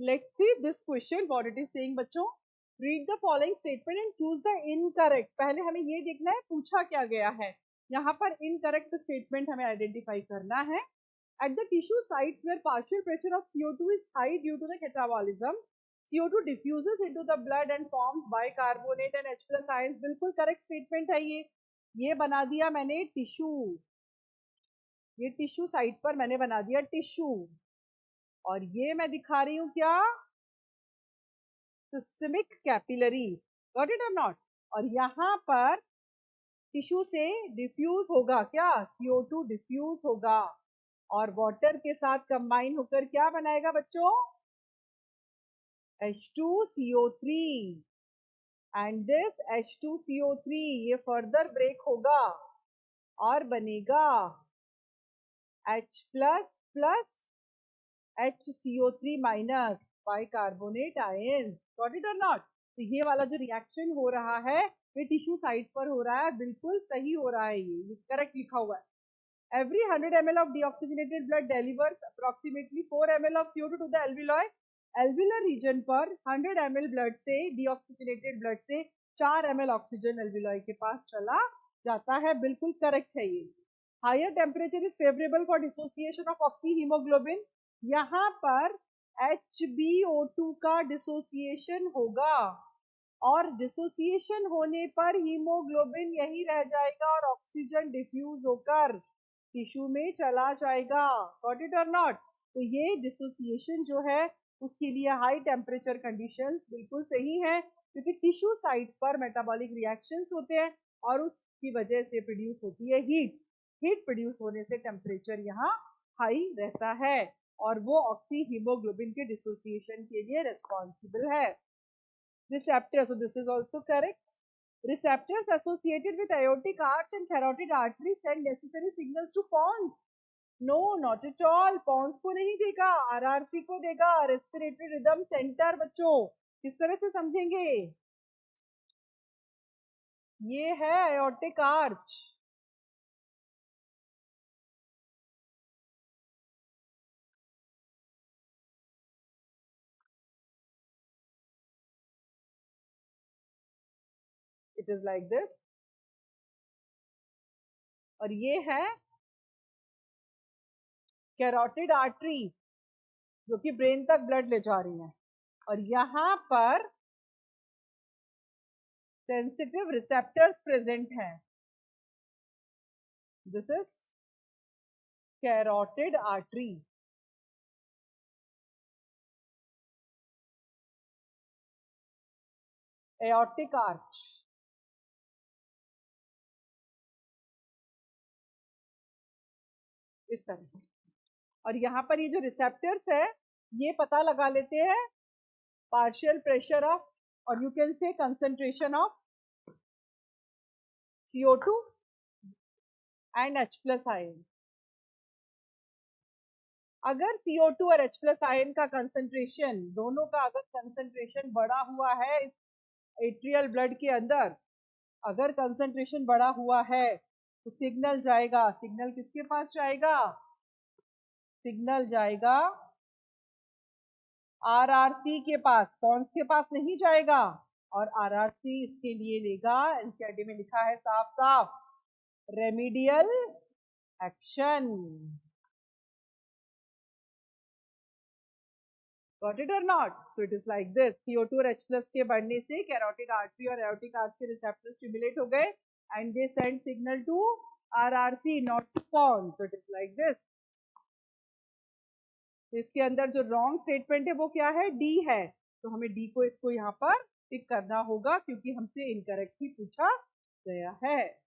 Let's see this question what it is saying बच्चों. Read the following statement and choose the incorrect. पहले हमें ये देखना है पूछा क्या गया है. यहाँ पर incorrect statement हमें identify करना है. At the tissue sites where partial pressure of CO2 is high due to the catabolism, CO2 diffuses into the blood and forms bicarbonate and H plus ions. बिल्कुल correct statement है ये बना दिया मैंने tissue. ये tissue site पर मैंने बना दिया टिश्यू और ये मैं दिखा रही हूं क्या सिस्टमिक कैपिलरी. गॉट इट और नॉट. और यहां पर टिश्यू से डिफ्यूज होगा क्या CO2 डिफ्यूज होगा और वाटर के साथ कंबाइन होकर क्या बनाएगा बच्चों H2CO3 एंड दिस H2CO3 ये फर्दर ब्रेक होगा और बनेगा H plus plus HCO3 minus bicarbonate ions. Got it और नॉट. तो ये वाला जो रिएक्शन हो रहा है ये टिश्यू साइट पर हो रहा है. बिल्कुल सही हो रहा है. ये करेक्ट लिखा हुआ है. Every 100 ml of deoxygenated blood delivers approximately 4 ml of CO2 to the alveoli. Alveolar region पर 100 ml blood से deoxygenated blood से 4 ml ऑक्सीजन alveoli के पास चला जाता है. बिल्कुल करेक्ट है ये. Higher temperature is favorable for dissociation of oxyhemoglobin. यहाँ पर HbO2 का डिसोसिएशन होगा और डिसोसिएशन होने पर हीमोग्लोबिन यही रह जाएगा और ऑक्सीजन डिफ्यूज होकर टिश्यू में चला जाएगा. गॉट इट और नॉट. तो ये डिसोसिएशन जो है उसके लिए हाई टेम्परेचर कंडीशंस बिल्कुल सही है क्योंकि टिश्यू साइट पर मेटाबॉलिक रिएक्शंस होते हैं और उसकी वजह से प्रोड्यूस होती है हीट. हीट प्रोड्यूस होने से टेम्परेचर यहाँ हाई रहता है और वो ऑक्सी हीमोग्लोबिन के डिसोसिएशन के लिए रिस्पॉन्सिबल है. Receptor, so this is also correct. Receptors associated with aortic arch and carotid artery send necessary signals to pons. No, not at all. pons को नहीं देगा, RRC को देगा. रेस्पिरेटरी रिदम सेंटर बच्चों किस तरह से समझेंगे. ये है aortic arch. It is like this. और ये है कैरोटिड आर्टरी जो कि ब्रेन तक ब्लड ले जा रही है और यहाँ पर सेंसिटिव रिसेप्टर्स प्रेजेंट हैं. This is carotid artery. Aortic arch. इस तरह. और यहाँ पर ये जो रिसेप्टर्स है ये पता लगा लेते हैं पार्शियल प्रेशर ऑफ और you can say concentration of CO2 and H plus ion. अगर CO2 और H प्लस आयन का कंसंट्रेशन दोनों का अगर कंसंट्रेशन बढ़ा हुआ है एट्रियल ब्लड के अंदर, अगर कंसंट्रेशन बढ़ा हुआ है तो सिग्नल जाएगा. सिग्नल किसके पास जाएगा. सिग्नल जाएगा RRC के पास. पॉन्स के पास नहीं जाएगा और RRC इसके लिए लेगा. एनसीईआरटी में लिखा है साफ साफ remedial action. Got it or not? So it is like this. CO2 और H plus के बढ़ने से कैरोटिड आर्टरी और एओर्टिक आर्च के रिसेप्टर स्टिमुलेट हो गए and they send signal to RRC, not to pons. So it is like this. तो इसके अंदर जो रॉन्ग स्टेटमेंट है वो क्या है D है. तो हमें D को इसको यहाँ पर टिक करना होगा क्योंकि हमसे इनकरेक्ट ही पूछा गया है.